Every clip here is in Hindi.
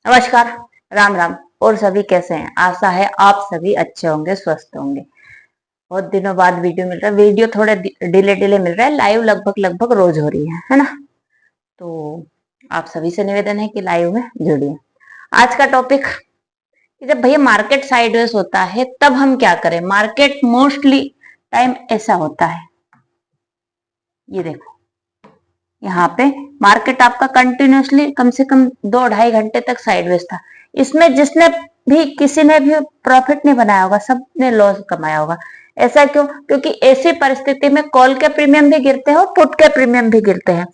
नमस्कार, राम राम। और सभी कैसे हैं? आशा है आप सभी अच्छे होंगे, स्वस्थ होंगे। बहुत दिनों बाद वीडियो मिल रहा है। वीडियो थोड़े डिले डिले मिल रहा है। लाइव लगभग लगभग रोज हो रही है ना। तो आप सभी से निवेदन है कि लाइव में जुड़िए। आज का टॉपिक, जब भैया मार्केट साइडवेज होता है तब हम क्या करें। मार्केट मोस्टली टाइम ऐसा होता है, ये देखो यहाँ पे मार्केट आपका कंटिन्यूसली कम से कम 2-2.5 घंटे तक साइडवेज था। इसमें जिसने भी, किसी ने भी प्रॉफिट नहीं बनाया होगा, सबने लॉस कमाया होगा। ऐसा क्यों? क्योंकि ऐसी परिस्थिति में कॉल के प्रीमियम भी गिरते हैं और पुट के प्रीमियम भी गिरते हैं।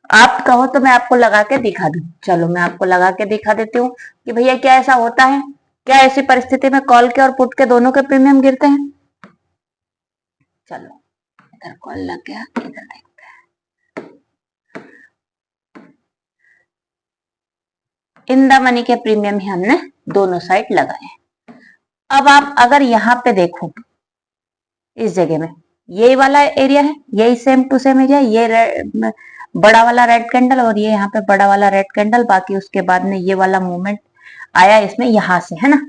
आप कहो तो मैं आपको लगा के दिखा दूं। चलो मैं आपको लगा के दिखा देती हूँ कि भैया क्या ऐसा होता है, क्या ऐसी परिस्थिति में कॉल के और पुट के दोनों के प्रीमियम गिरते हैं। चलो इधर कॉल लग गया, इधर इन द मनी के प्रीमियम ही हमने दोनों साइड लगाए। अब आप अगर यहाँ पे देखो, इस जगह में यही वाला एरिया है, यही सेम टू सेम एरिया, ये बड़ा वाला रेड कैंडल और ये यहाँ पे बड़ा वाला रेड कैंडल। बाकी उसके बाद में ये वाला मूवमेंट आया इसमें, यहां से, है ना।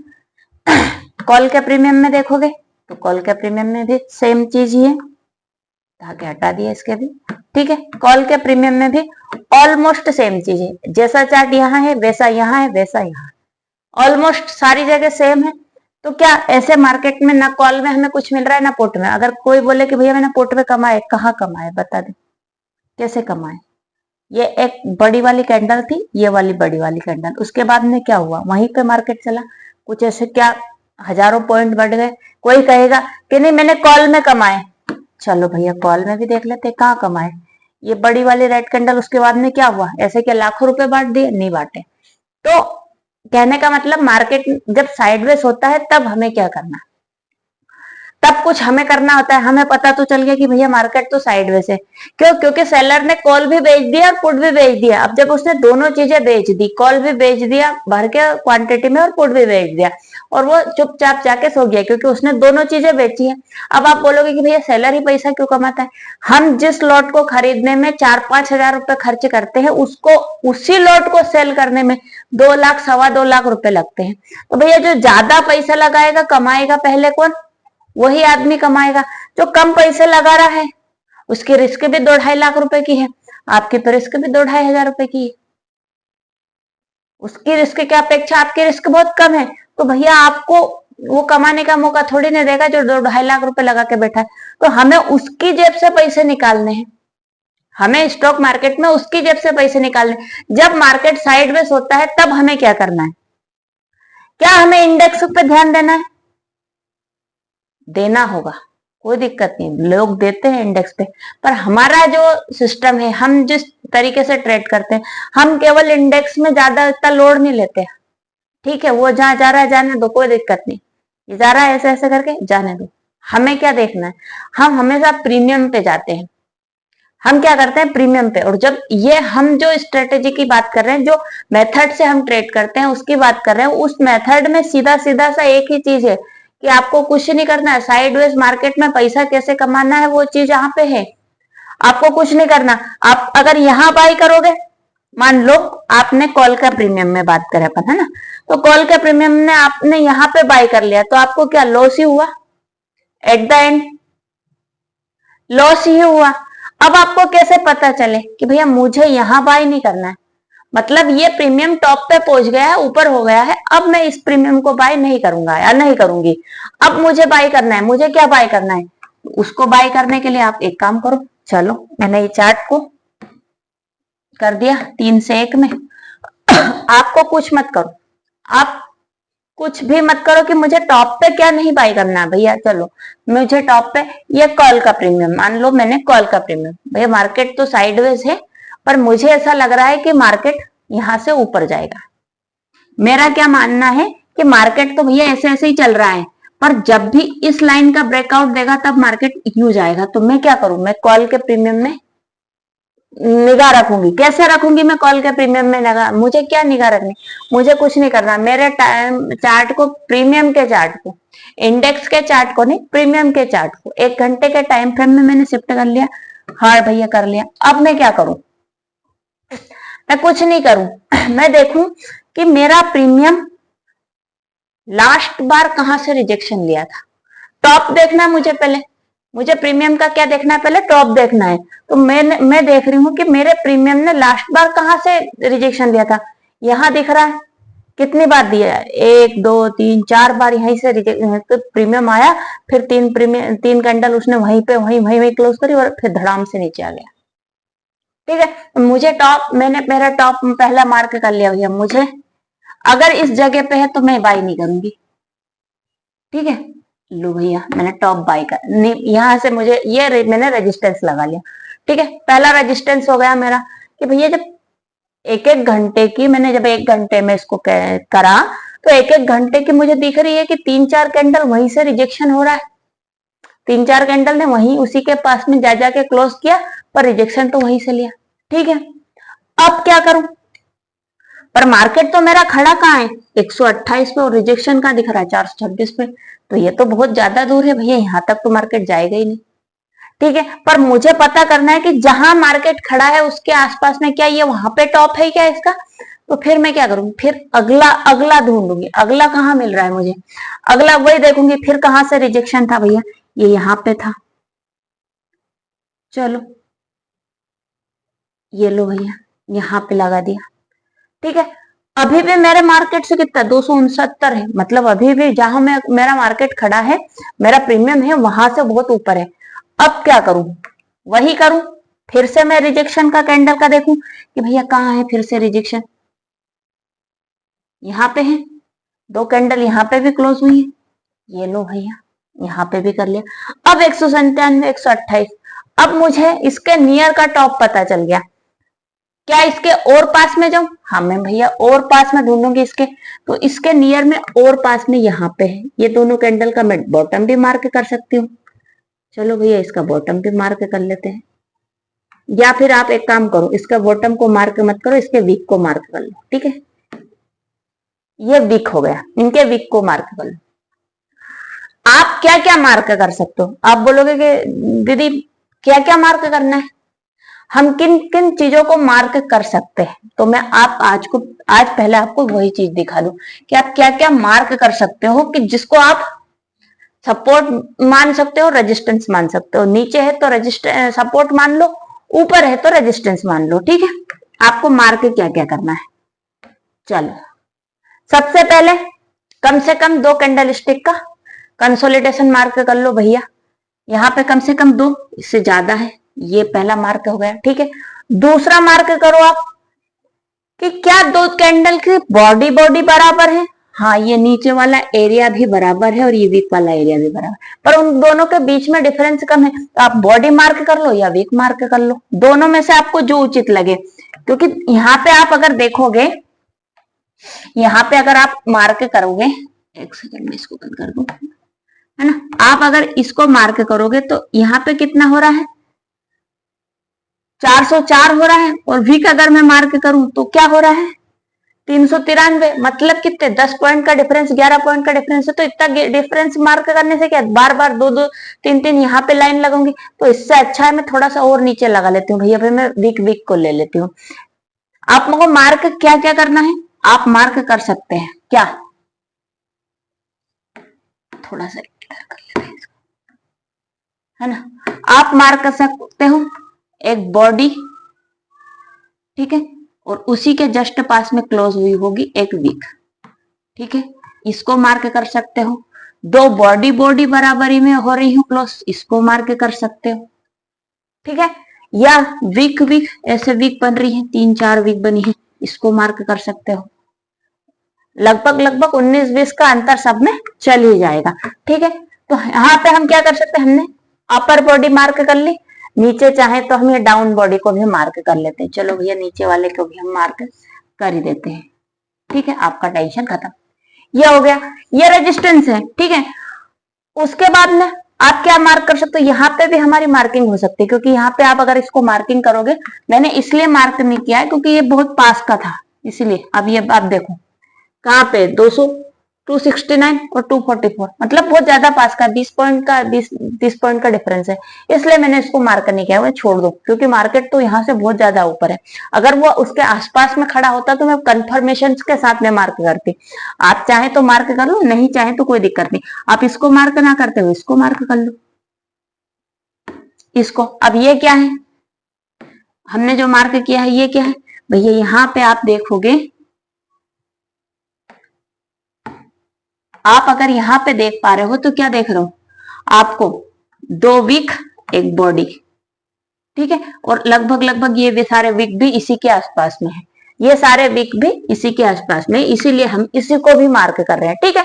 कॉल के प्रीमियम में देखोगे तो कॉल के प्रीमियम में भी सेम चीज ही है। धागे हटा दिए इसके भी, ठीक है। कॉल के प्रीमियम में भी ऑलमोस्ट सेम चीज है। जैसा चार्ट यहाँ है वैसा यहाँ है, वैसा यहाँ, ऑलमोस्ट सारी जगह सेम है। तो क्या ऐसे मार्केट में ना कॉल में हमें कुछ मिल रहा है ना पुट में। अगर कोई बोले कि भैया मैंने पुट में कमाए, कहाँ कमाए बता दे, कैसे कमाए। ये एक बड़ी वाली कैंडल थी, ये वाली बड़ी वाली कैंडल, उसके बाद में क्या हुआ, वहीं पे मार्केट चला। कुछ ऐसे क्या हजारों पॉइंट बढ़ गए। कोई कहेगा कि नहीं मैंने कॉल में कमाए। चलो भैया कॉल में भी देख लेते कहाँ कमाए। ये बड़ी वाली रेड कैंडल, उसके बाद में क्या हुआ, ऐसे क्या लाखों रुपए बांट दिए? नहीं बांटे। तो कहने का मतलब, मार्केट जब साइडवेज होता है तब हमें क्या करना है, तब कुछ हमें करना होता है। हमें पता तो चल गया कि भैया मार्केट तो साइडवेज है। क्यों? क्योंकि सेलर ने कॉल भी बेच दिया और पुट भी बेच दिया। अब जब उसने दोनों चीजें बेच दी, कॉल भी बेच दिया भर के क्वांटिटी में और पुट भी बेच दिया, और वो चुपचाप जाके सो गया क्योंकि उसने दोनों चीजें बेची है। अब आप बोलोगे कि भैया सेलर ही पैसा क्यों कमाता है। हम जिस लॉट को खरीदने में 4-5 हजार रुपए खर्च करते हैं, उसको, उसी लॉट को सेल करने में 2 लाख 2.25 लाख रुपए लगते हैं। तो भैया जो ज्यादा पैसा लगाएगा, कमाएगा पहले कौन? वही आदमी कमाएगा। जो कम पैसे लगा रहा है उसकी रिस्क भी 2-2.5 लाख रुपए की है, आपकी तो रिस्क भी 2-2.5 हजार रुपए की है। उसकी रिस्क की अपेक्षा आपकी रिस्क बहुत कम है। तो भैया आपको वो कमाने का मौका थोड़ी नहीं देगा जो 2-2.5 लाख रुपए लगा के बैठा है। तो हमें उसकी जेब से पैसे निकालने हैं। हमें स्टॉक मार्केट में उसकी जेब से पैसे निकालने। जब मार्केट साइडवेज होता है तब हमें क्या करना है? क्या हमें इंडेक्स पे ध्यान देना है? देना होगा, कोई दिक्कत नहीं, लोग देते हैं इंडेक्स पे। पर हमारा जो सिस्टम है, हम जिस तरीके से ट्रेड करते हैं, हम केवल इंडेक्स में ज्यादा इतना लोड नहीं लेते। ठीक है, वो जहां जा रहा है जाने दो, कोई दिक्कत नहीं। ये जा रहा है ऐसे ऐसे करके, जाने दो। हमें क्या देखना है? हम हमेशा प्रीमियम पे जाते हैं। हम क्या करते हैं? प्रीमियम पे। और जब ये हम जो स्ट्रेटेजी की बात कर रहे हैं, जो मेथड से हम ट्रेड करते हैं उसकी बात कर रहे हैं, उस मेथड में सीधा सीधा सा एक ही चीज है कि आपको कुछ नहीं करना है। साइडवेज मार्केट में पैसा कैसे कमाना है वो चीज यहाँ पे है। आपको कुछ नहीं करना। आप अगर यहाँ बाई करोगे, मान लो आपने कॉल का प्रीमियम में बात करें अपन, है ना, तो कॉल का प्रीमियम ने आपने यहाँ पे बाई कर लिया तो आपको क्या लॉस ही हुआ? एट द एंड लॉस ही हुआ। अब आपको कैसे पता चले कि भैया मुझे यहां बाय नहीं करना है, मतलब ये प्रीमियम टॉप पे पहुंच गया है, ऊपर हो गया है, अब मैं इस प्रीमियम को बाय नहीं करूंगा या नहीं करूंगी। अब मुझे बाय करना है। मुझे क्या बाय करना है? उसको बाय करने के लिए आप एक काम करो। चलो मैंने ये चार्ट को कर दिया 3 से 1 में। आपको कुछ मत करो, आप कुछ भी मत करो कि मुझे टॉप पे क्या नहीं बाय करना है। भैया चलो मुझे टॉप पे ये कॉल का प्रीमियम, मान लो मैंने कॉल का प्रीमियम, भैया मार्केट तो साइडवेज है पर मुझे ऐसा लग रहा है कि मार्केट यहां से ऊपर जाएगा। मेरा क्या मानना है कि मार्केट तो भैया ऐसे ऐसे ही चल रहा है, पर जब भी इस लाइन का ब्रेकआउट देगा तब मार्केट यूं जाएगा। तो मैं क्या करूं? मैं कॉल के प्रीमियम में निगाह रखूंगी। कैसे रखूंगी मैं कॉल के प्रीमियम में निगाह? मुझे क्या निगाह रखनी? मुझे कुछ नहीं करना। मेरे टाइम चार्ट को, प्रीमियम के चार्ट को, इंडेक्स के चार्ट को नहीं, प्रीमियम के चार्ट को 1 घंटे के टाइम फ्रेम में मैंने शिफ्ट कर लिया। हाँ भैया कर लिया। अब मैं क्या करूं? मैं कुछ नहीं करूं। मैं देखूं कि मेरा प्रीमियम लास्ट बार कहां से रिजेक्शन लिया था। टॉप देखना है मुझे पहले, मुझे प्रीमियम का क्या देखना है, पहले टॉप देखना है। तो मैं देख रही हूं कि मेरे प्रीमियम ने लास्ट बार कहां से रिजेक्शन लिया था। यहां दिख रहा है कितनी बार दिया है, 1 2 3 4 बार यहीं से तो प्रीमियम आया, फिर तीन कैंडल उसने वहीं पे वहीं क्लोज करी और फिर धड़ाम से नीचे आ गया। ठीक है, मुझे टॉप, मैंने मेरा टॉप पहला मार्क कर लिया भैया। मुझे अगर इस जगह पे है तो मैं बाई नहीं करूंगी। ठीक है, लो भैया मैंने टॉप बाई कर, यहां से मुझे ये मैंने रेजिस्टेंस लगा लिया। ठीक है, पहला रेजिस्टेंस हो गया मेरा कि भैया जब एक एक घंटे की, मैंने जब 1 घंटे में इसको करा तो 1 घंटे की मुझे दिख रही है कि 3-4 कैंडल वहीं से रिजेक्शन हो रहा है। 3-4 कैंडल ने वहीं उसी के पास में जा जाके क्लोज किया, पर रिजेक्शन तो वहीं से लिया। ठीक है, अब क्या करूं, पर मार्केट तो मेरा खड़ा कहाँ है 128 पे और रिजेक्शन कहाँ दिख रहा है 426 पे। तो ये तो बहुत ज्यादा दूर है भैया, यहां तक तो मार्केट जाएगा ही नहीं। ठीक है, पर मुझे पता करना है कि जहां मार्केट खड़ा है उसके आसपास में क्या ये वहां पे टॉप है क्या इसका। तो फिर मैं क्या करूंगी, फिर अगला ढूंढूंगी, अगला कहाँ मिल रहा है मुझे, अगला वही देखूंगी फिर कहां से रिजेक्शन था भैया, ये यहाँ पे था। चलो ये लो भैया यहाँ पे लगा दिया। ठीक है, अभी भी मेरे मार्केट से कितना 269 है, मतलब अभी भी जहां मेरा मार्केट खड़ा है, मेरा प्रीमियम है वहां से बहुत ऊपर है। अब क्या करूं, वही करूं, फिर से मैं रिजेक्शन का कैंडल का देखूं कि भैया कहाँ है फिर से रिजेक्शन। यहाँ पे है 2 कैंडल, यहाँ पे भी क्लोज हुई है, ये लो भैया यहाँ पे भी कर लिया। अब 197 128, अब मुझे इसके नियर का टॉप पता चल गया। क्या इसके और पास में जाऊं, हाँ मैं भैया और पास में ढूंढूंगी इसके। तो इसके नियर में और पास में यहाँ पे है, ये दोनों कैंडल का मैं बॉटम भी मार्क कर सकती हूँ। चलो भैया इसका बॉटम भी मार्क कर लेते हैं, या फिर आप एक काम करो, इसका बॉटम को मार्क मत करो, इसके वीक को मार्क कर लो। ठीक है, ये वीक हो गया, इनके वीक को मार्क कर लो। आप क्या क्या मार्क कर सकते हो, आप बोलोगे कि दीदी क्या क्या मार्क करना है, हम किन किन चीजों को मार्क कर सकते हैं। तो मैं आज पहले आपको वही चीज दिखा दूं कि आप क्या क्या मार्क कर सकते हो, कि जिसको आप सपोर्ट मान सकते हो, रेजिस्टेंस मान सकते हो। नीचे है तो सपोर्ट मान लो, ऊपर है तो रेजिस्टेंस मान लो। ठीक है, आपको मार्क क्या क्या करना है। चलो सबसे पहले कम से कम 2 कैंडल स्टिक का कंसोलिडेशन मार्क कर लो भैया। यहाँ पे कम से कम 2, इससे ज्यादा है, ये पहला मार्क हो गया। ठीक है, दूसरा मार्क करो आप कि क्या 2 कैंडल की बॉडी बराबर है। हाँ, ये नीचे वाला एरिया भी बराबर है और ये वीक वाला एरिया भी बराबर, पर उन दोनों के बीच में डिफरेंस कम है। तो आप बॉडी मार्क कर लो या वीक मार्क कर लो, दोनों में से आपको जो उचित लगे। क्योंकि यहाँ पे आप अगर देखोगे, यहाँ पे अगर आप मार्क करोगे, एक सेकंड में इसको बंद कर दूं, है ना, आप अगर इसको मार्क करोगे तो यहाँ पे कितना हो रहा है 404 हो रहा है, और वीक अगर मैं मार्क करूं तो क्या हो रहा है 393। मतलब कितने 10 पॉइंट का डिफरेंस, 11 पॉइंट का डिफरेंस है। तो इतना डिफरेंस मार्क करने से क्या बार बार 2-2 3-3 यहाँ पे लाइन लगूंगी। तो इससे अच्छा है मैं थोड़ा सा और नीचे लगा लेती हूँ भैया, फिर मैं वीक को ले लेती हूँ। आपको मार्क क्या क्या करना है, आप मार्क कर सकते हैं क्या, थोड़ा सा इधर कर लेते हैं इसको, है ना, आप मार्क कर सकते हो एक बॉडी। ठीक है, और उसी के जस्ट पास में क्लोज हुई होगी एक वीक। ठीक है, इसको मार्क कर सकते हो। 2 बॉडी बराबरी में हो रही हो क्लोज, इसको मार्क कर सकते हो। ठीक है, या वीक ऐसे वीक बन रही है, 3-4 वीक बनी है, इसको मार्क कर सकते हो। लगभग 19-20 का अंतर सब में चल ही जाएगा। ठीक है, तो यहाँ पे हम क्या कर सकते हैं, हमने अपर बॉडी मार्क कर ली, नीचे चाहे तो हम ये डाउन बॉडी को भी मार्क कर लेते हैं। चलो भैया नीचे वाले को भी हम मार्क कर ही देते हैं। ठीक है, आपका टेंशन खत्म, ये हो गया, ये रेजिस्टेंस है। ठीक है, उसके बाद में आप क्या मार्क कर सकते हो, यहाँ पे भी हमारी मार्किंग हो सकती है, क्योंकि यहाँ पे आप अगर इसको मार्किंग करोगे, मैंने इसलिए मार्क नहीं किया है क्योंकि ये बहुत पास का था, इसलिए। अब ये आप देखो कहाँ पे 200 269 और 244, मतलब बहुत ज्यादा पास का 20 पॉइंट का डिफरेंस है, इसलिए मैंने इसको मार्क नहीं किया, वो छोड़ दो, क्योंकि मार्केट तो यहाँ से बहुत ज्यादा ऊपर है। अगर वो उसके आसपास में खड़ा होता तो मैं कंफर्मेशन के साथ में मार्क करती। आप चाहे तो मार्क कर लो, नहीं चाहे तो कोई दिक्कत नहीं, आप इसको मार्क ना करते हुए इसको मार्क कर लो, इसको। अब ये क्या है, हमने जो मार्क किया है ये क्या है भैया, यहाँ पे आप देखोगे, आप अगर यहाँ पे देख पा रहे हो तो क्या देख रहे हो, आपको 2 वीक एक बॉडी, ठीक है, और लगभग लगभग ये भी सारे वीक भी इसी के आसपास में है, ये सारे वीक भी इसी के आसपास में, इसीलिए हम इसी को भी मार्क कर रहे हैं, ठीक है।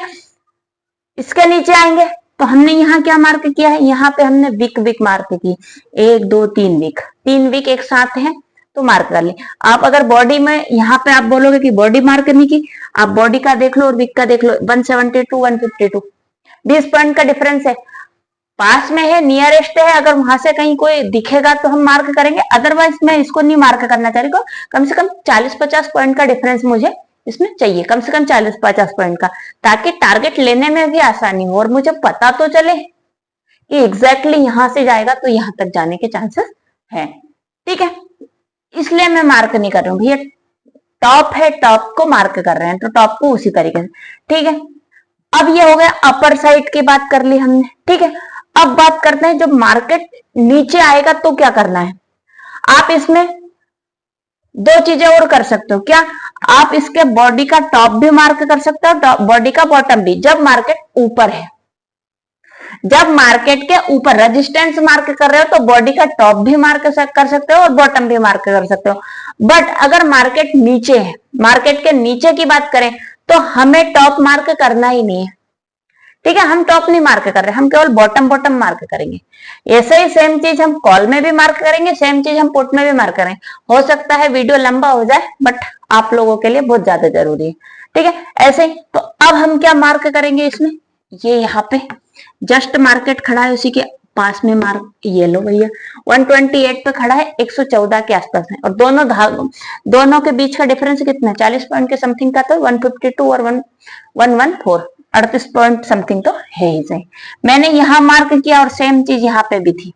इसके नीचे आएंगे तो हमने यहाँ क्या मार्क किया है, यहाँ पे हमने वीक वीक मार्क की, 1 2 3 वीक, 3 वीक एक साथ है तो मार्क कर ली। आप अगर बॉडी में यहाँ पे आप बोलोगे कि बॉडी मार्क करने की, आप बॉडी का देख लो और वीक का देख लो, 172 152, 20 पॉइंट का डिफरेंस है, पास में है, नियरेस्ट है, अगर वहां से कहीं कोई दिखेगा तो हम मार्क करेंगे, अदरवाइज मैं इसको नहीं मार्क करना चाह रही, कम से कम 40-50 पॉइंट का डिफरेंस मुझे इसमें चाहिए, कम से कम 40-50 पॉइंट का, ताकि टारगेट लेने में भी आसानी हो और मुझे पता तो चले कि एग्जैक्टली यहां से जाएगा तो यहां तक जाने के चांसेस है, ठीक है। इसलिए मैं मार्क नहीं कर रही हूँ भैया, टॉप है, टॉप को मार्क कर रहे हैं तो टॉप को उसी तरीके से, ठीक है। अब ये हो गया अपर साइड की बात कर ली हमने, ठीक है। अब बात करते हैं जब मार्केट नीचे आएगा तो क्या करना है। आप इसमें 2 चीजें और कर सकते हो, क्या, आप इसके बॉडी का टॉप भी मार्क कर सकते हो, बॉडी का बॉटम भी, जब मार्केट ऊपर है, जब मार्केट के ऊपर रेजिस्टेंस मार्क कर रहे हो तो बॉडी का टॉप भी मार्क कर सकते हो और बॉटम भी मार्क कर सकते हो। बट अगर मार्केट नीचे है, मार्केट के नीचे की बात करें तो हमें टॉप मार्क करना ही नहीं है, ठीक है, हम टॉप नहीं मार्क कर रहे, हम केवल बॉटम बॉटम मार्क करेंगे। ऐसे ही सेम चीज हम कॉल में भी मार्क करेंगे, सेम चीज हम पुट में भी मार्क करेंगे। हो सकता है वीडियो लंबा हो जाए, बट आप लोगों के लिए बहुत ज्यादा जरूरी है, ठीक है। ऐसे ही तो अब हम क्या मार्क करेंगे इसमें, ये यहाँ पे जस्ट मार्केट खड़ा है उसी के पास में मार्क, ये लो भैया 128 पे खड़ा है, 114 के आसपास है, और दोनों के बीच का डिफरेंस कितना है, 40 पॉइंट के समथिंग का, तो 152 और 114, 38 पॉइंट समथिंग तो है ही सही। मैंने यहाँ मार्क किया और सेम चीज यहाँ पे भी थी,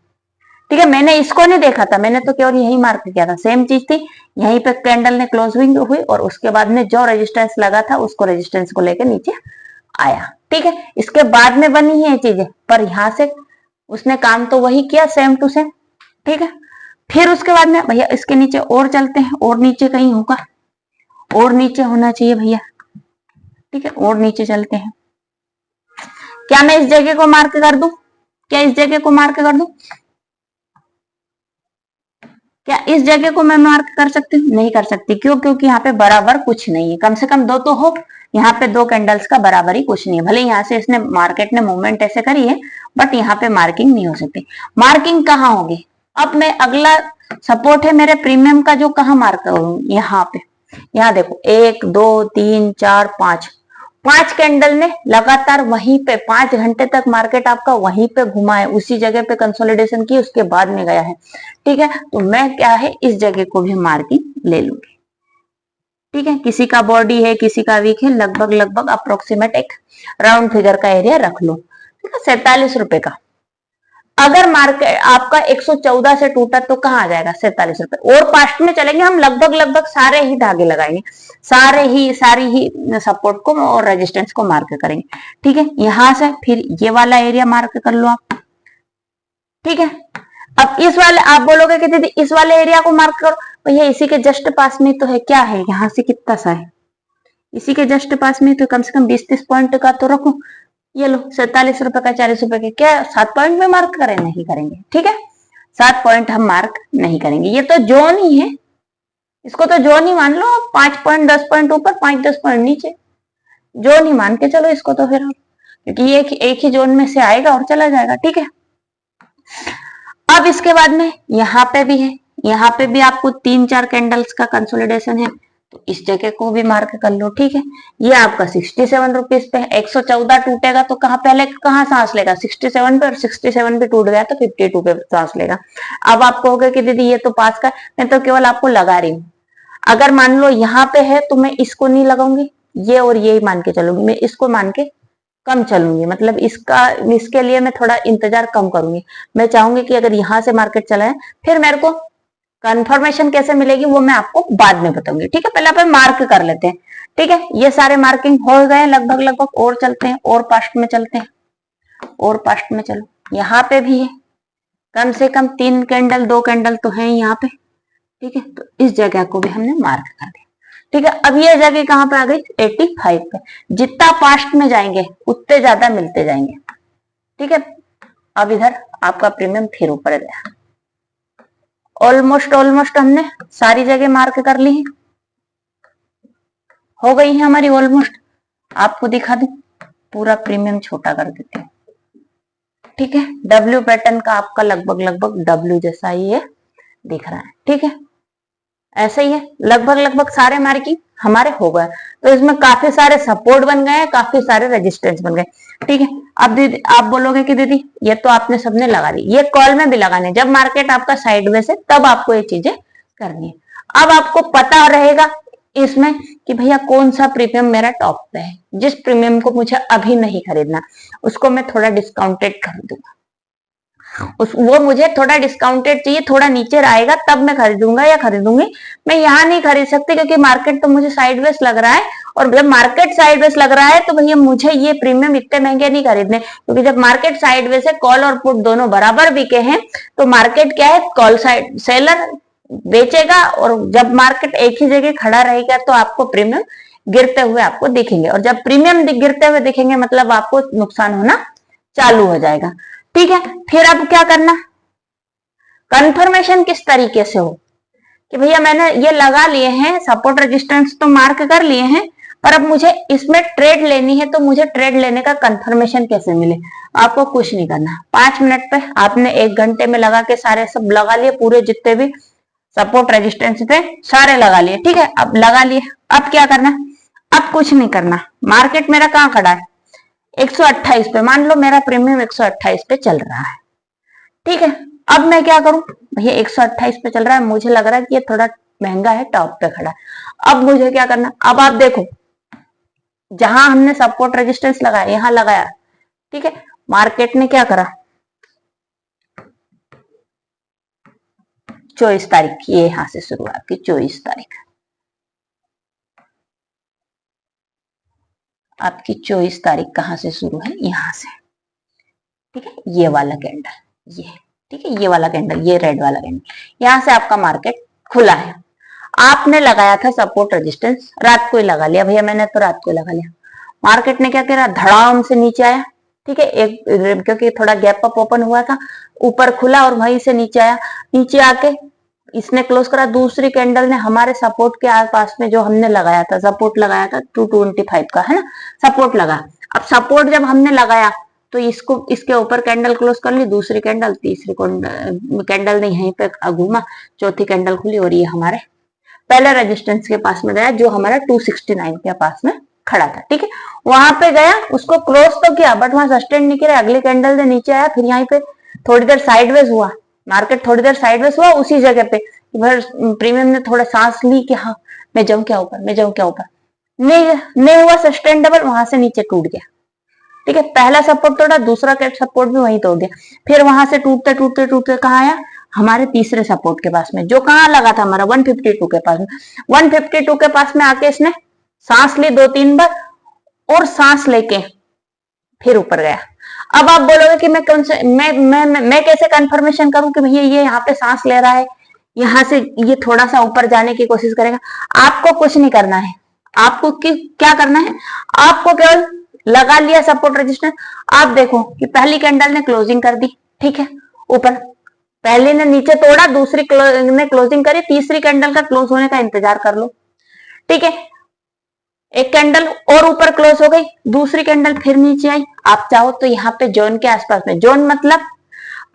ठीक है, मैंने इसको नहीं देखा था, मैंने तो केवल यही मार्क किया था, सेम चीज थी, यहीं पे कैंडल ने क्लोजिंग हुई और उसके बाद में जो रेजिस्टेंस लगा था उसको रेजिस्टेंस को लेकर नीचे आया, ठीक है। इसके बाद में बनी है ये चीजें, पर यहां से उसने काम तो वही किया, सेम टू सेम, ठीक है। फिर उसके बाद में भैया इसके नीचे और चलते हैं, और नीचे कहीं होगा, और नीचे होना चाहिए भैया, ठीक है, और नीचे चलते हैं। क्या मैं इस जगह को मार्क कर दूं, क्या इस जगह को मार्क कर दूं, क्या इस जगह को मैं मार्क कर सकती हूँ, नहीं कर सकती, क्यों, क्योंकि यहाँ पे बराबर कुछ नहीं है, कम से कम 2 तो हो, यहाँ पे 2 कैंडल्स का बराबर ही कुछ नहीं है, भले यहाँ से इसने मार्केट ने मूवमेंट ऐसे करी है, बट यहाँ पे मार्किंग नहीं हो सकती। मार्किंग कहाँ होगी, अब मैं अगला सपोर्ट है मेरे प्रीमियम का, जो कहाँ मार्क करूँ, यहाँ पे, यहाँ देखो 1 2 3 4 5 कैंडल ने लगातार वहीं पे 5 घंटे तक मार्केट आपका वहीं पे घुमा है, उसी जगह पे कंसोलिडेशन की, उसके बाद में गया है, ठीक है। तो मैं क्या है इस जगह को भी मार्किंग ले लूंगी, ठीक है। किसी का बॉडी है, किसी का वीक है, लगभग लगभग अप्रोक्सीमेट एक राउंड फिगर का एरिया रख लो, ठीक है, 47 रुपए का। अगर मार्केट आपका 114 से टूटा तो कहाँ आ जाएगा, 47 रुपए, और पास्ट में चलेंगे हम, लगभग लगभग सारे ही धागे लगाएंगे, सारी ही सपोर्ट को और रेजिस्टेंस को मार्क करेंगे, ठीक है। यहां से फिर ये वाला एरिया मार्क कर लो आप, ठीक है। अब इस वाले, आप बोलोगे कि दीदी इस वाले एरिया को मार्क करो, भैया इसी के जस्ट पास में तो है, क्या है यहाँ से कितना सा है, इसी के जस्ट पास में तो कम से कम 20-30 पॉइंट का तो रखो, ये लो 47 रुपए का, 40 रुपए के, क्या 7 पॉइंट में मार्क करें, नहीं करेंगे, ठीक है, 7 पॉइंट हम मार्क नहीं करेंगे, ये तो जोन ही है, इसको तो जोन ही मान लो, 5 पॉइंट 10 पॉइंट ऊपर, 5-10 पॉइंट नीचे, जोन ही मान के चलो इसको तो फिर, क्योंकि ये एक ही जोन में से आएगा और चला जाएगा, ठीक है। अब इसके बाद में यहाँ पे भी है, यहाँ पे भी आपको 3-4 कैंडल्स का कंसोलिडेशन है, तो इस जगह को भी मार्क कर लो, ठीक है। ये आपका 67 रुपीज पे है, 114 टूटेगा तो पहले कहाँ सांस लेगा, 67 पे, और 67 पे टूट गया तो 52 पे सांस लेगा। अब आप कहोगे कि दीदी ये तो पास का, मैं तो केवल आपको लगा रही हूँ, अगर मान लो यहाँ पे है तो मैं इसको नहीं लगाऊंगी, ये और ये ही मान के चलूंगी, मैं इसको मान के कम चलूंगी, मतलब इसके लिए मैं थोड़ा इंतजार कम करूंगी। मैं चाहूंगी कि अगर यहां से मार्केट चला है, फिर मेरे को कंफर्मेशन कैसे मिलेगी वो मैं आपको बाद में बताऊंगी। ठीक है, पहले अपन मार्क कर लेते हैं। ठीक है, ये सारे मार्किंग हो गए लगभग लगभग, और चलते हैं और पास्ट में चलते हैं, और पास्ट में चलो। यहाँ पे भी है कम से कम 3 कैंडल 2 कैंडल तो है यहाँ पे। ठीक है, तो इस जगह को भी हमने मार्क कर दिया। ठीक है, अब ये जगह कहां पे आ गई, 85 पे। जितना पास्ट में जाएंगे उतने ज्यादा मिलते जाएंगे। ठीक है, अब इधर आपका प्रीमियम फिर ऊपर गया। ऑलमोस्ट हमने सारी जगह मार्क कर ली है, हो गई है हमारी ऑलमोस्ट। आपको दिखा दूं, पूरा प्रीमियम छोटा कर देते हैं। ठीक है, डब्ल्यू पैटर्न का आपका लगभग डब्ल्यू जैसा ही है दिख रहा है। ठीक है, ऐसे ही है, लगभग सारे मार्किंग हमारे हो गए। तो इसमें काफी सारे सपोर्ट बन गए, काफी सारे रेजिस्टेंस बन गए। ठीक है, अब दीदी आप बोलोगे कि दीदी ये तो आपने सबने लगा ली, ये कॉल में भी लगाने, जब मार्केट आपका साइडवेज है तब आपको ये चीजें करनी है। अब आपको पता रहेगा इसमें कि भैया कौन सा प्रीमियम मेरा टॉप पे है। जिस प्रीमियम को मुझे अभी नहीं खरीदना, उसको मैं थोड़ा डिस्काउंटेड कर दूंगा। वो मुझे थोड़ा डिस्काउंटेड चाहिए, थोड़ा नीचे आएगा तब मैं खरीदूंगा या खरीदूंगी। मैं यहाँ नहीं खरीद सकती क्योंकि मार्केट तो मुझे साइडवेज लग रहा है, और जब मार्केट साइडवेज लग रहा है तो भैया मुझे ये प्रीमियम इतने महंगे नहीं खरीदने, क्योंकि जब मार्केट साइडवेज है, कॉल और पुट दोनों बराबर बिके हैं, तो मार्केट क्या है, कॉल साइड सेलर बेचेगा, और जब मार्केट एक ही जगह खड़ा रहेगा तो आपको प्रीमियम गिरते हुए आपको दिखेंगे, और जब प्रीमियम गिरते हुए दिखेंगे मतलब आपको नुकसान होना चालू हो जाएगा। ठीक है, फिर अब क्या करना, कंफर्मेशन किस तरीके से हो कि भैया मैंने ये लगा लिए हैं, सपोर्ट रेजिस्टेंस तो मार्क कर लिए हैं, पर अब मुझे इसमें ट्रेड लेनी है, तो मुझे ट्रेड लेने का कंफर्मेशन कैसे मिले। आपको कुछ नहीं करना, 5 मिनट पे आपने 1 घंटे में लगा के सारे सब लगा लिए, पूरे जितने भी सपोर्ट रेजिस्टेंस पे सारे लगा लिए। ठीक है, अब लगा लिए, अब क्या करना, अब कुछ नहीं करना। मार्केट मेरा कहाँ खड़ा है, 128 पे, मान लो मेरा प्रीमियम 128 पे चल रहा है। ठीक है, अब मैं क्या करूं, भैया 128 पे चल रहा है, मुझे लग रहा है कि ये थोड़ा महंगा है, टॉप पे खड़ा है। अब मुझे क्या करना, अब आप देखो जहां हमने सपोर्ट रेजिस्टेंस लगाया, यहां लगाया। ठीक है, मार्केट ने क्या करा, 24 तारीख, ये यहां से शुरुआत की 24 तारीख, आपकी 24 तारीख कहां से शुरू है, यहां से। ठीक है, ये वाला कैंडल, ये ठीक है, ये वाला कैंडल, ये रेड वाला कैंडल, यहां से आपका मार्केट खुला है। आपने लगाया था सपोर्ट रेजिस्टेंस, रात को ही लगा लिया भैया, मैंने तो रात को लगा लिया। मार्केट ने क्या करा, धड़ाम से नीचे आया। ठीक है, एक क्योंकि थोड़ा गैप अप ओपन हुआ था, ऊपर खुला और वहीं से नीचे आया। नीचे आके इसने क्लोज करा, दूसरी कैंडल ने हमारे सपोर्ट के आसपास में जो हमने लगाया था, सपोर्ट लगाया था 225 का, है ना, सपोर्ट लगा। अब सपोर्ट जब हमने लगाया तो इसको इसके ऊपर कैंडल क्लोज कर ली, दूसरी कैंडल, तीसरी कैंडल ने यहीं पे घूमा, चौथी कैंडल खुली, और ये हमारे पहले रेजिस्टेंस के पास में गया जो हमारा 269 के पास में खड़ा था। ठीक है, वहां पे गया, उसको क्लोज तो किया बट वहां सस्टेन नहीं किया, अगली कैंडल से नीचे आया, फिर यहाँ पे थोड़ी देर साइडवेज हुआ, मार्केट थोड़ी देर साइडवेज हुआ, उसी जगह पे प्रीमियम ने थोड़ा सांस ली कि हाँ मैं जाऊं क्या ऊपर, मैं जाऊं क्या ऊपर, नहीं हुआ सस्टेनेबल, वहां से नीचे टूट गया। ठीक है, पहला सपोर्ट तोड़ा, दूसरा सपोर्ट भी वहीं तोड़ दिया, फिर वहां से टूटते टूटते टूटते कहाँ आया, हमारे तीसरे सपोर्ट के पास में, जो कहाँ लगा था हमारा 152 के पास में। 152 के पास में आके इसने सांस ली 2-3 बार, और सांस लेके फिर ऊपर गया। अब आप बोलोगे कि मैं कौन से मैं कैसे कंफर्मेशन करूं कि भैया ये यहाँ पे सांस ले रहा है, यहां से ये थोड़ा सा ऊपर जाने की कोशिश करेगा। आपको कुछ नहीं करना है, आपको क्या करना है, आपको केवल लगा लिया सपोर्ट रेजिस्टेंस। आप देखो कि पहली कैंडल ने क्लोजिंग कर दी, ठीक है, ऊपर, पहली ने नीचे तोड़ा, दूसरी ने क्लोजिंग करी, तीसरी कैंडल का क्लोज होने का इंतजार कर लो। ठीक है, एक कैंडल और ऊपर क्लोज हो गई, दूसरी कैंडल फिर नीचे आई। आप चाहो तो यहाँ पे जोन के आसपास में, जोन मतलब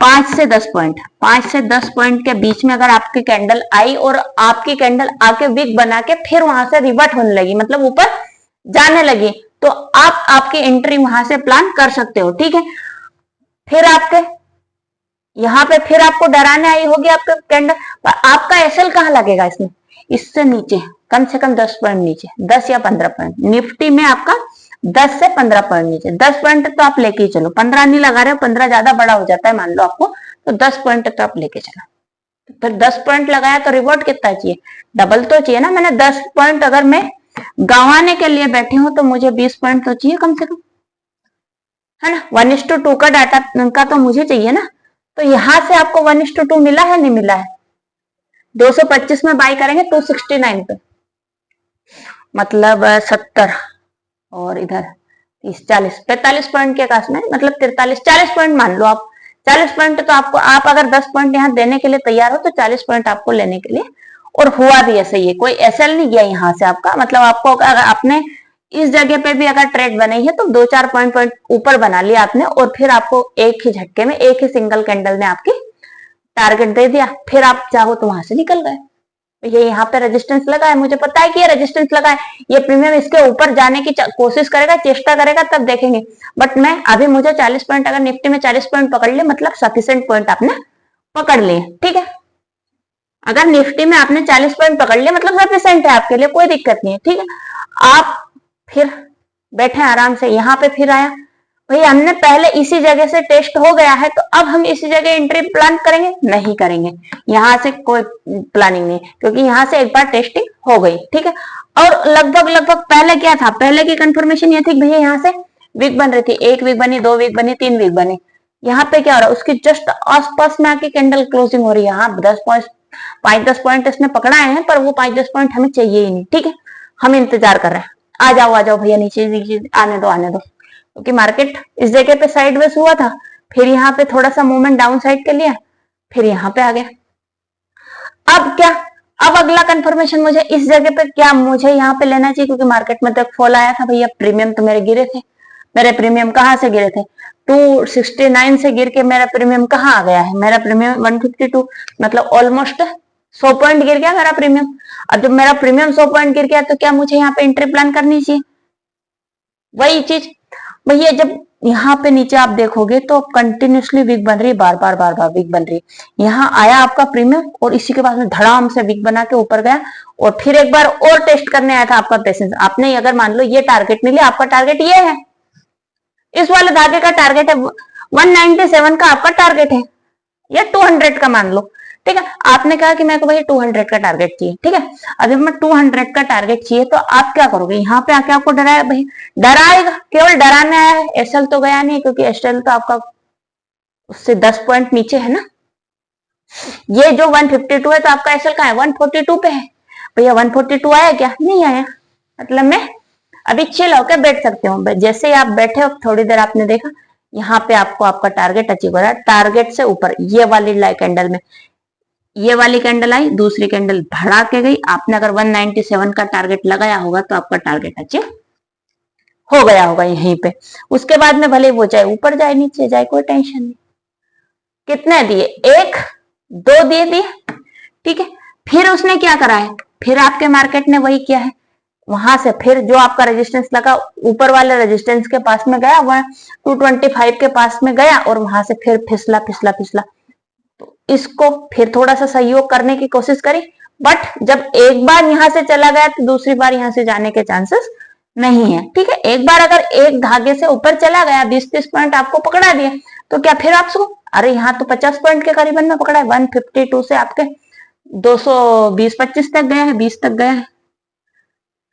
5 से 10 पॉइंट, 5 से 10 पॉइंट के बीच में अगर आपकी कैंडल आई और आपकी कैंडल आके विक बना के फिर वहां से रिवर्ट होने लगी, मतलब ऊपर जाने लगी, तो आप आपकी एंट्री वहां से प्लान कर सकते हो। ठीक है, फिर आपके यहाँ पे फिर आपको डराने आई होगी आपका कैंडल, आपका एसएल कहाँ लगेगा इसमें, इससे नीचे कम से कम 10 पॉइंट नीचे, 10 या 15 पॉइंट। निफ्टी में आपका 10 से 15 पॉइंट नीचे, 10 पॉइंट तक तो आप लेके ही चलो, 15 नहीं लगा रहे हो, 15 ज्यादा बड़ा हो जाता है मान लो आपको, तो 10 पॉइंट तक तो आप लेके चलो। फिर 10 पॉइंट लगाया तो रिवॉर्ड कितना चाहिए, डबल तो चाहिए ना। मैंने 10 पॉइंट अगर मैं गंवाने के लिए बैठी हूं तो मुझे 20 पॉइंट तो चाहिए कम से कम, है ना। 1:2 का डाटा का तो मुझे चाहिए ना। तो यहां से आपको 1:2 मिला है, नहीं मिला है। 225 में बाई करेंगे 269 पे, मतलब 70 और इधर 30, 40, 45 पॉइंट के आस में, मतलब 43, 40 पॉइंट मान लो आप। 40 पॉइंट तो आपको, आप अगर 10 पॉइंट यहाँ देने के लिए तैयार हो तो 40 पॉइंट आपको लेने के लिए, और हुआ भी ऐसे ही, कोई एसएल नहीं गया यहाँ से आपका। मतलब आपको अगर आपने इस जगह पे भी अगर ट्रेड बनाई है तो 2-4 पॉइंट ऊपर बना लिया आपने, और फिर आपको एक ही झटके में, एक ही सिंगल कैंडल ने आपकी टारगेट दे दिया, फिर आप चाहो तो वहां से निकल गए। ये यहाँ पे रेजिस्टेंस लगा है, मुझे पता है कि ये रेजिस्टेंस लगा है, ये प्रीमियम इसके ऊपर जाने की कोशिश करेगा, चेष्टा करेगा, तब देखेंगे। बट मैं अभी, मुझे 40 पॉइंट, अगर निफ्टी में 40 पॉइंट पकड़ ले, मतलब सफिशिएंट पॉइंट आपने पकड़ लिए, ठीक है। अगर निफ्टी में आपने 40 पॉइंट पकड़ लिए मतलब सफिशिएंट है आपके लिए, कोई दिक्कत नहीं है, ठीक है। आप फिर बैठे आराम से, यहाँ पे फिर आया भाई, हमने पहले इसी जगह से टेस्ट हो गया है, तो अब हम इसी जगह एंट्री प्लान करेंगे, नहीं करेंगे। यहां से कोई प्लानिंग नहीं, क्योंकि यहां से एक बार टेस्टिंग हो गई, ठीक है। और लगभग पहले क्या था, पहले की कंफर्मेशन ये थी भैया यहाँ से वीक बन रही थी, 1 वीक बनी, 2 वीक बनी, 3 वीक बनी। यहाँ पे क्या हो रहा है, उसकी जस्ट आसपास में आके कैंडल क्लोजिंग हो रही है। यहाँ 5-10 पॉइंट इसने पकड़ाए हैं, पर वो 5-10 पॉइंट हमें चाहिए ही नहीं, ठीक है। हम इंतजार कर रहे हैं, आ जाओ भैया, नीचे आने दो, क्योंकि मार्केट इस जगह पे साइडवेज हुआ था, फिर यहाँ पे थोड़ा सा मूवमेंट डाउन साइड के लिए, फिर यहाँ पे आ गया। अब क्या, अब अगला कंफर्मेशन मुझे इस जगह पे, क्या मुझे यहाँ पे लेना चाहिए, क्योंकि मार्केट में तक फॉल आया था भैया, प्रीमियम तो मेरे गिरे थे। मेरे प्रीमियम कहाँ से गिरे थे, 269 से गिर के मेरा प्रीमियम कहाँ आ गया है, मेरा प्रीमियम 152, मतलब ऑलमोस्ट 100 पॉइंट गिर गया मेरा प्रीमियम। और जब मेरा प्रीमियम 100 पॉइंट गिर गया तो क्या मुझे यहाँ पे एंट्री प्लान करनी चाहिए, वही चीज भैया। जब यहाँ पे नीचे आप देखोगे तो कंटिन्यूसली वीक बन रही है, बार बार वीक बन रही है। यहाँ आया आपका प्रीमियम और इसी के बाद में धड़ाम से वीक बना के ऊपर गया, और फिर एक बार और टेस्ट करने आया था आपका पेशेंस। आपने अगर मान लो ये टारगेट नहीं लिया, आपका टारगेट ये है, इस वाले धागे का टारगेट है 197 का आपका टारगेट है, या 200 का मान लो, ठीक है। आपने कहा कि मेरे को भाई 200 का टारगेट चाहिए, ठीक है। अभी मैं 200 का टारगेट चाहिए, तो आप क्या करोगे, यहाँ पे आके आपको डराया भाई, डराएगा, केवल डराने आया है, एसएल तो गया नहीं, क्योंकि एसएल तो आपका उससे 10 पॉइंट नीचे है ना। ये जो 152 है तो आपका एसएल कहाँ है, 142 पे है भैया। 142 आया क्या, नहीं आया, मतलब मैं अभी चिल होकर बैठ सकते हो। जैसे ही आप बैठे हो, थोड़ी देर आपने देखा, यहाँ पे आपको आपका टारगेट अचीव हो रहा है, टारगेट से ऊपर ये वाली कैंडल में, ये वाली कैंडल आई, दूसरी कैंडल बढ़ा के गई। आपने अगर 197 का टारगेट लगाया होगा तो आपका टारगेट अचीव हो गया होगा यहीं पे। उसके बाद में भले वो चाहे ऊपर जाए नीचे जाए, कोई टेंशन नहीं। कितने दिए, 1-2 दिए, ठीक है। फिर उसने क्या करा है, फिर आपके मार्केट ने वही किया है, वहां से फिर जो आपका रेजिस्टेंस लगा, ऊपर वाले रेजिस्टेंस के पास में गया, वह 225 के पास में गया, और वहां से फिर फिसला। तो इसको फिर थोड़ा सा सहयोग करने की कोशिश करी, बट जब एक बार यहां से चला गया तो दूसरी बार यहां से जाने के चांसेस नहीं है, ठीक है। एक बार अगर एक धागे से ऊपर चला गया, 20-30 पॉइंट आपको पकड़ा दिए, तो क्या फिर आपको, अरे यहाँ तो 50 पॉइंट के करीबन में पकड़ा है, 152 से आपके 220-25 तक गया है, 20 तक गया है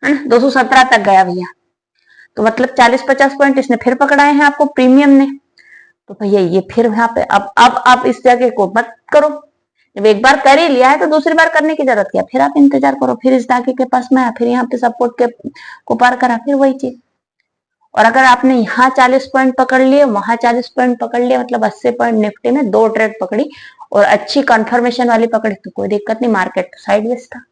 ना, 217 तक गया भैया। तो मतलब 40-50 पॉइंट इसने फिर पकड़ाए हैं आपको प्रीमियम ने। तो भैया ये फिर यहाँ पे अब आप इस जगह को मत करो, जब एक बार कर ही लिया है तो दूसरी बार करने की जरूरत क्या, फिर आप इंतजार करो, फिर इस धागे के पास में आया, फिर यहाँ पे सपोर्ट के को पार करा, फिर वही चीज। और अगर आपने यहाँ 40 पॉइंट पकड़ लिए, वहां 40 पॉइंट पकड़ लिए, मतलब 80 पॉइंट निफ्टी में 2 ट्रेड पकड़ी और अच्छी कंफर्मेशन वाली पकड़ी, तो कोई दिक्कत नहीं। मार्केट साइडवेज था,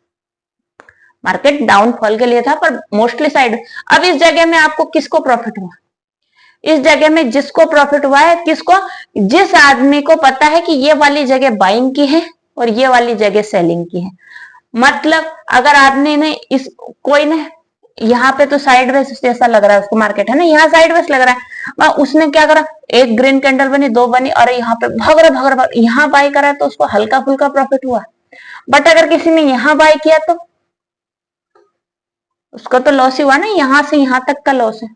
मार्केट डाउनफॉल के लिए था, पर मोस्टली साइड। अब इस जगह में आपको किसको प्रॉफिट हुआ, इस जगह में जिसको प्रॉफिट हुआ है, किसको, जिस आदमी को पता है कि ये वाली जगह बाइंग की है और ये वाली जगह सेलिंग की है। मतलब अगर आदमी ने इस, कोई ने यहाँ पे तो साइडवेज जैसा लग रहा है उसको मार्केट, है ना, यहाँ साइडवेज लग रहा है, उसने क्या करा, एक ग्रीन कैंडल बनी, 2 बनी, और यहाँ पे भाग रहा यहाँ बाई करा तो उसको हल्का फुल्का प्रॉफिट हुआ। बट अगर किसी ने यहाँ बाई किया तो उसका तो लॉस ही हुआ ना, यहां से यहां तक का लॉस है।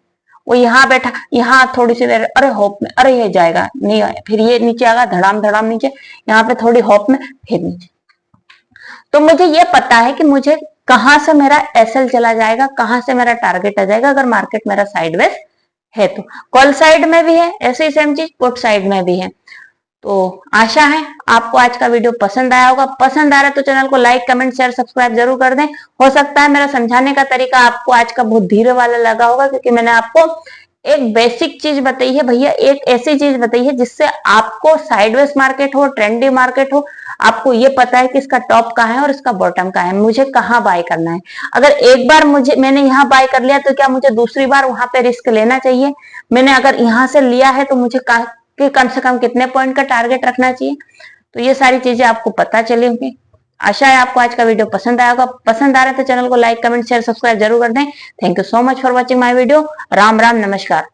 वो यहाँ बैठा, यहाँ थोड़ी सी देर, अरे होप में, अरे ये जाएगा नहीं आया, फिर ये नीचे आएगा, धड़ाम धड़ाम नीचे, यहाँ पे थोड़ी होप में, फिर नीचे। तो मुझे ये पता है कि मुझे कहां से मेरा एसएल चला जाएगा, कहां से मेरा टारगेट आ जाएगा अगर मार्केट मेरा साइडवेज है तो। कॉल साइड में भी है ऐसे ही सेम चीज, पुट साइड में भी है। तो आशा है आपको आज का वीडियो पसंद आया होगा। पसंद आ रहा है तो चैनल को लाइक, कमेंट, शेयर, सब्सक्राइब जरूर कर दें। हो सकता है मेरा समझाने का तरीका आपको आज का बहुत धीरे वाला लगा होगा, क्योंकि मैंने आपको एक बेसिक चीज बताई है भैया, एक ऐसी चीज बताई है जिससे आपको साइडवेज मार्केट हो, ट्रेंडी मार्केट हो, आपको ये पता है कि इसका टॉप कहाँ है और इसका बॉटम कहाँ है, मुझे कहाँ बाय करना है। अगर एक बार मैंने यहाँ बाय कर लिया तो क्या मुझे दूसरी बार वहां पे रिस्क लेना चाहिए? मैंने अगर यहाँ से लिया है तो मुझे कि कम से कम कितने पॉइंट का टारगेट रखना चाहिए। तो ये सारी चीजें आपको पता चली होंगी। आशा है आपको आज का वीडियो पसंद आया होगा। पसंद आ रहा है तो चैनल को लाइक, कमेंट, शेयर, सब्सक्राइब जरूर कर दें। Thank you so much for watching my video. Ram Ram, नमस्कार।